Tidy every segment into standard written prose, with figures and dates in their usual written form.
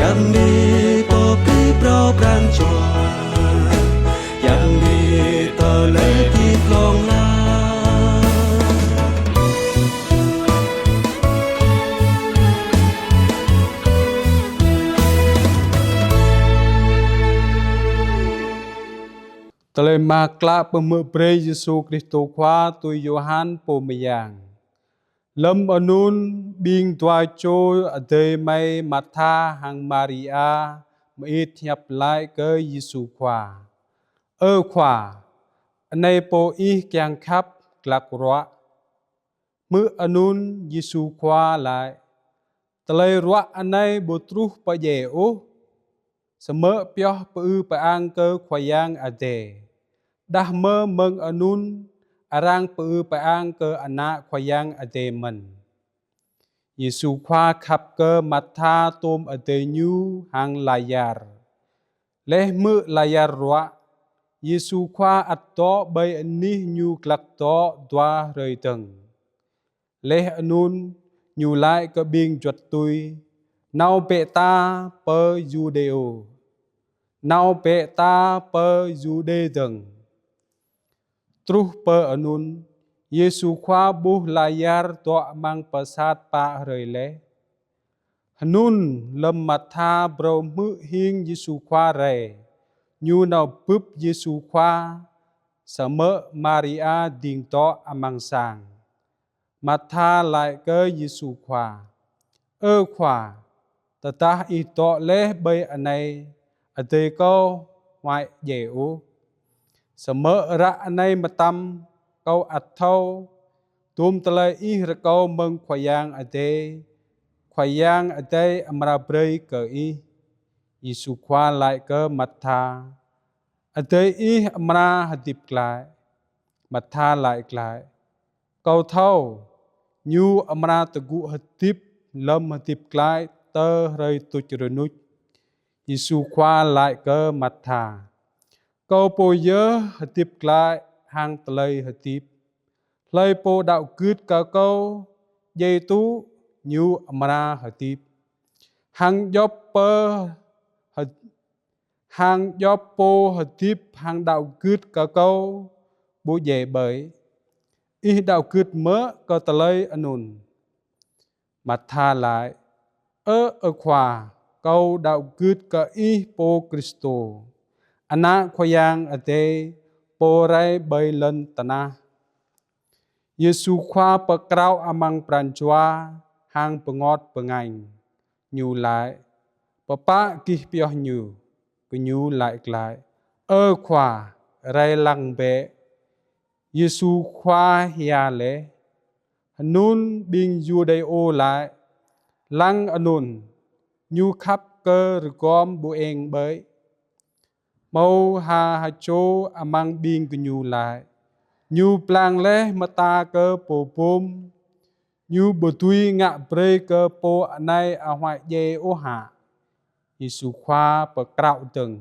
ยังมีปอปีเปล่าปรางจวยังมีตะเลยที่คลองลาตะเลยมากละปะมือเปรยเยซูคริสต์ควาตุยโยฮันปูมยังลำอนุนบิงตัวโจอเดยไม่มัทธาหังมาริอามีเทียบไลเกยเยซูควาควาในโปอีแกงคับกลักรัวมืออนุนเยซูควาไลตะเลยรัวอันในบุตรุปะเยโอเสมอเปียปือปะอังเกขวายังอเดดะเมอเมืองอนุนอารางปือปะอังเกอนาขวายังอเดมันเยซูควาขับเกมัทธาตุมอเดญูหังลายาร์และมือลายารัวเยซูควาอัตโตใบอันนี้ญูกลักโตดวาเรยตึงและอนุนญูไลกบิงจดตุยนาวเปตาเปยูเดโอนาวเปตาเปยูเดตึงตรุเปอนุนเยซูควาบุลายาร์ตัวมังประสาทปะเรยเลหนุนลำมัทธาบรมือหิงเยซูควาเรยูนาวปุบเยซูควาเสมอมาริอาดิงโตอมังสังมัทธาไลเกเยซูควาควาตตาอีโตเลเบยอันในอเดโกไวเยอูเสมอระอันในมตำเกาอัดเท่าตุมตะเลยอีระเกาเมืองขวายางอเดขวายางอเดอมราเบรยเกอียิสุควาไลเกมัทธาอเดอีอมราหดิบกลายมัทธาไลกลายเกาเท่ายูอมราตะกุหดิบลมหดิบกลายเตอเรยตุจรนุจยิสุควาไลเกมัทธาเกาโปเยหดิบกลายหางตะเลยหดิบเลยโปดาวกึดกะเกาเยตุยูอมราหดิบหางยอบเปหางยอบโปหดิบหางดาวกึดกะเกาบุเยเบยอีดาวกึดเมื่อก็ตะเลยอนุนมัทธาหลายควาเกาดาวกึดกะอีโปคริสโตอนาขวยังอเดโปไรเบยลันตนาเยซูควาปะกราวอมังปรันจวาหางปงอดปงัยญูหลายปะปะกิเปียญูกญูหลายกลายควาไรลังเบเยซูควาเฮียเลหนุนบิงยูไดโอหลายลังอนุนญูขับเกอรกอมบุเองเบยเมาหาโจอมังบิงกญูหลายยูปลางเลมตาเกอโปปุมยูบตุยงะเปรเกอโปในอหวายเยโอหายิสุควาเปกราวตึง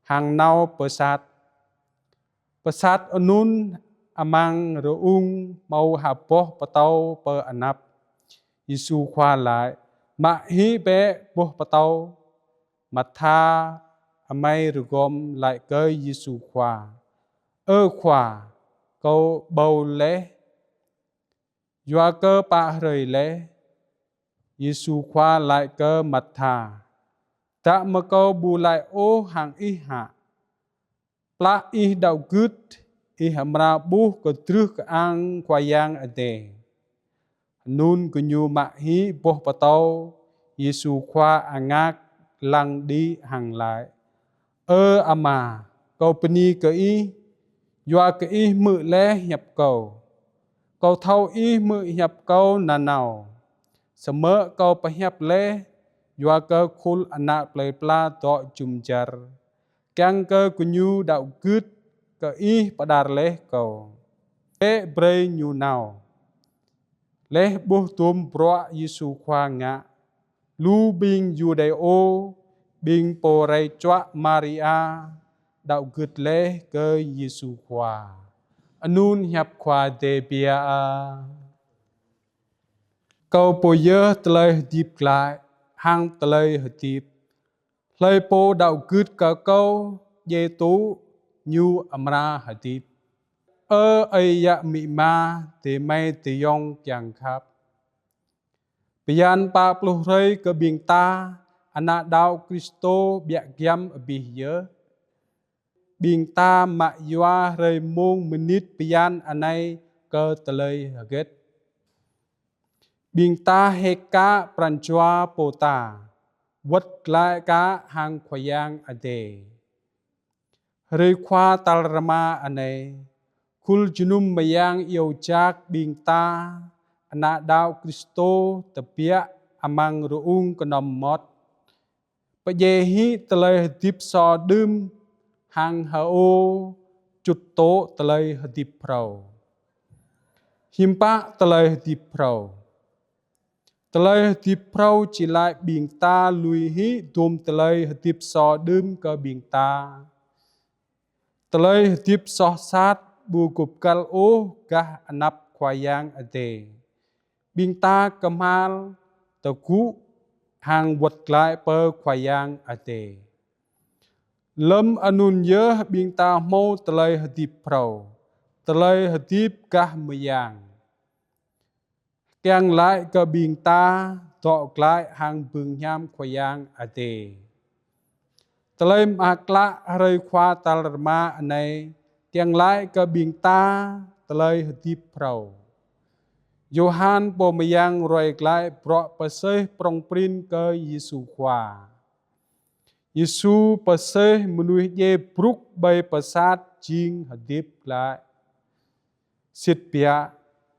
หางเนาประสาทอนุนอมังระอุงเมาหาปอปะเตาเปอนับยิสุควาหลายมะฮิเปปปะเตามัทธาอมัยรุกอมไลเกยยิสุควาควาเกาเบาเลยัวเกอปะเรยเลยิสุควาไลเกอมัทธาตะมะเกาบูไลโอหังอิหะปลาอีดาวกึดอีหมราบุกตรึกอังควายังอเดนุนกญูมะฮิปะปะเตายิสุควาอังากลังดีหังหลายอามาเกาปนีเกอียัวเกอีมือแลหยับเกาเท่าอีมือหยับเกานาเนาเสมอเกาไปหยับแลยัวเกคุลอนาเปลปลาต่อจุมจารแกงเกกุญยูดาวกึดเกอีปดาร์เลเกาเบรยยูนาวเลบุตุมปรวยิสุควางะลูบิงยูไดโอบิงโปไรจวะมาริอาดาวกึดเลเกยิสุควาอนุนหยับควาเดเบียเกาโปเยตะเลยดิบกลายหางตะเลยหดิบ Lây po đạo cướt cả câu dê tú nhu amra hadip. Ai ya mi ma te mai te yong kyang khap. Pian pa plu rei ke bing ta anak đạo Kristo biak giam abih ye. Bing ta ma yua rei mong menit pian anai ke telei haget. Bing ta heka pranjua pota. Vật lại cá hàng khoyang ade. Rơi khoa tal rama ane. Kul junum mayang yêu jak bing ta. Anak đạo Kristo tapia amang ruung kenom mot. Pajehi telai hadip so dum. Hàng hao chut to telai hadip prau. Himpa telai hadip prau. Telai hadip prau chỉ lại bing ta lui hi dùm telai hadip so đêm cơ bing ta. Telai hadip so sát bu cụp cal ô gah anap khoyang ade. Bing ta kemal tờ cú hàng vật lại per khoyang ade. Lâm anun yeh bing ta mau telai hadip prau. Telai hadip gah mayang. Kiang lại cơ bing ta tọ lại hàng bừng nham khoyang ade. Telai mak la rơi khoa tal rama anai. Kiang lại cơ bing ta telai hadip prau. Johan po mayang roi lại pro paseh prong prin cơ Yesu khoa. Yesu paseh menuih ye bruk bay pasat jing hadip lại. Sit pia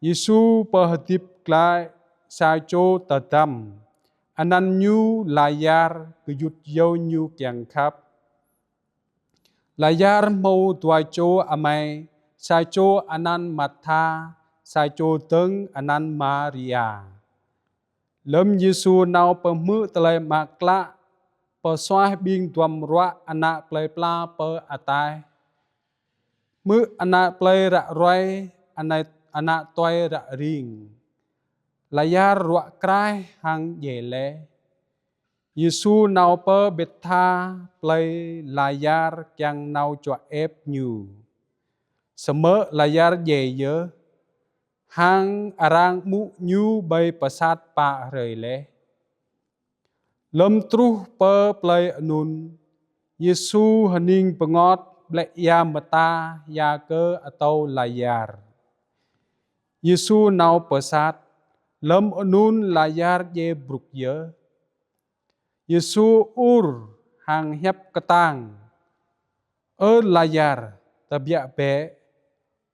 Yesu pa hadip lại sa cho tadam. Anan nyu layar kejut yau nyu kiang khap. Layar mau tuai cho amai sa cho anan matha sa cho teng anan Maria. Lâm Yesu nau pa mu telai makla pa soah bing tuam roa anak play pla pa atai. Mu anak play ra roi anak toy ra ring. Layar roa krai hang yele. Yesu nau pa betha play layar kyang nau cho ep nyu. Semua layar ye hang arang mu nyu bay pasat pa rei le. Lâm truh pa play anun. Yesu hening pengot blek ya mata ya ke atau layar. Yesu nau pasat. Lâm anun layar ye bruk ye. Yesu ur hang hiap ketang. Layar tabiak be.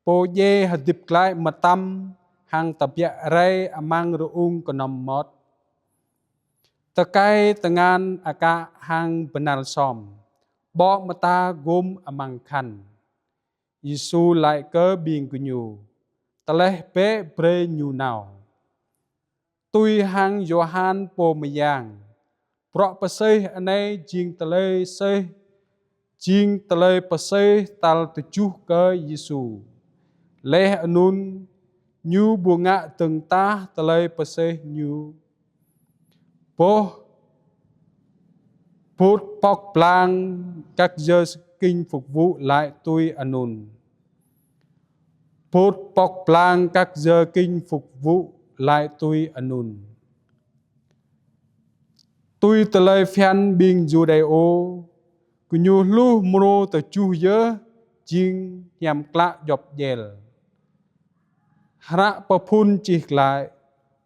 Po ye hadip klai matam hang tabiak rei amang ruung kenom mot. Tekai tengan aka hang benal som. Bo mata gum amang kan. Yesu lai ke bing kunyu. Teleh be bre nyu nau. Tui hang Johan po mayang. Pro paseh anai jing telai seh. Jing telai paseh tal tujuh ke Yesu. Leh anun nyu bunga teng tah telai paseh nyu. Poh bút bọc plang các giờ kinh phục vụ lại tui anun. Bút bọc plang các giờ kinh phục vụ lại tui anun. Tui telai fian bing Judeo. Kunyu lu mro te chuh ye jing yam klak job yel. Hra papun chih lại.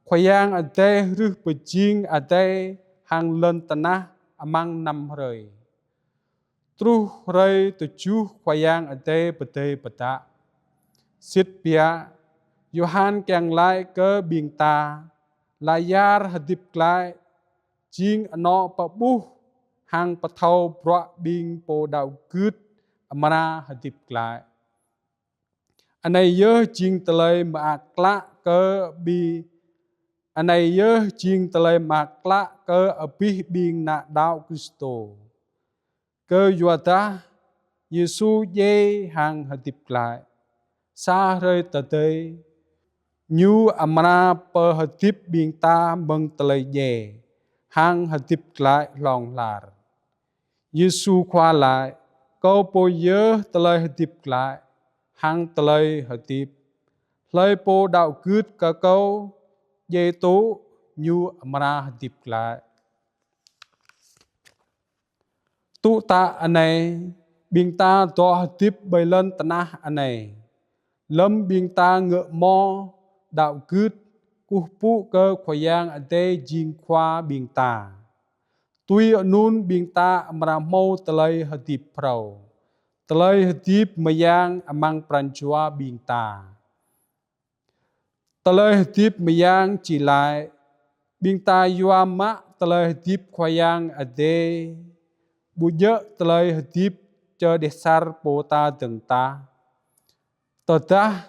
Khoyang ade rước pe jing ade hang len tanah amang nam rei. Truh rei te chuh khoyang ade bete beta. Sit pia Yohan kiang lai ke bing ta. Layar hadip klai. Jing ano pa buh hang patau bro bing po dau good amara hadip klai. Anai ye jing telai ma klak ke bi. Anai ye jing telai ma klak ke abih bing na dau Kristo. Ke yuada Yesu ye hang hadip klai. Sa rei tatei. Nyu amara pa hadip bing ta meng telai ye. Hang hadip klai long lar. Giêsu khoa lại câu po nhớ tờ lời hợp tiếp lại hăng tờ lời hợp tiếp lời po đạo cướt cả câu dê tố như amara hợp tiếp lại tu ta anh này biên ta to hợp tiếp bay lên tân anh này lâm biên ta ngựa mò đạo cướt cu pu cơ khoai yang anh tê jing khoa biên ta tuy ở nun biên ta amara mô tờ lời hợp tiếp prau tờ lời hợp tiếp mà yang amang pranchua biên ta tờ lời hợp tiếp mà yang chỉ lại biên ta yua mã tờ lời hợp tiếp khoai yang anh tê bu nhớ tờ lời hợp tiếp cho desar po ta từng ta tờ ta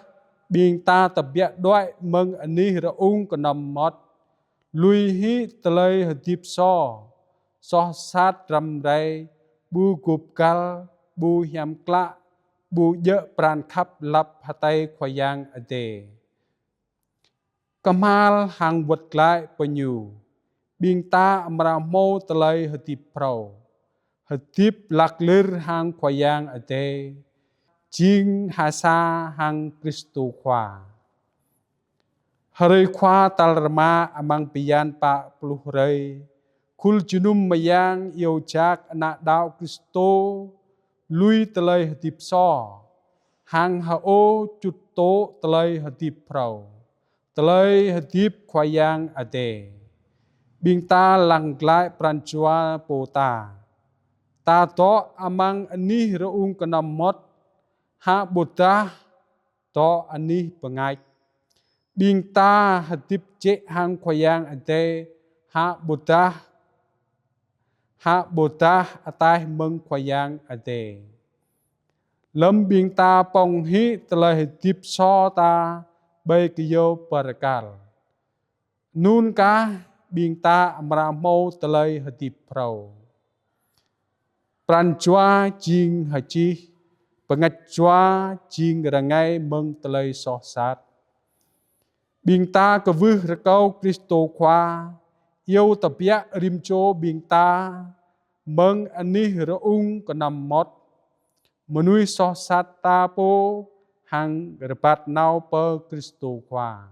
biên ta tập biệt đoại mừng anh ni ra còn nằm mót lui hi tờ lời hợp tiếp so sát rầm rây bu cụp cal bu hiam klạ bu nhớ pran khắp lập hạ tay khoai yang anh tê Kamal hang vật lại bên nhiều biên ta amra mô tờ lời hợp tiếp prau hợp tiếp lạc lır hang khoai yang ở tê chính hà sa hang Kristo khoa hari khoa talrama amang piyan pa puluh rei kul junum mayang yêu chak anak đạo Kristo lui tờ lời hợp tiếp hang hao chút tố tờ lời hợp tiếp prau tờ lời hợp tiếp khoai yang ở tê biên ta lăng lại pranchua po ta ta to amang ani raung kanam mot ha bota to ani pengai bing ta hatip che hang khoyang ate ha bota atai meng khoyang ate lâm bing ta pong hi tlai hatip so ta bay kiyo parakal nun ka bing ta amra mo tlai hatip prau Pranchua jing haji pengachua jing rangai meng telai soh sat bing ta ke vư rakau Kristo khoa yêu tapia rimcho bing ta meng anih raung kanam mot menui soh sat ta po hang repat nau per Kristo khoa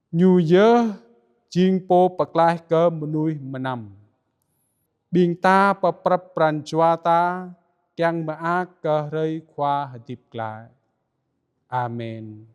nyu ye jing po paklai ke menui menam biên ta pa prap pranchua ta kyang ma a ka rei khoa hadip lại. Amen.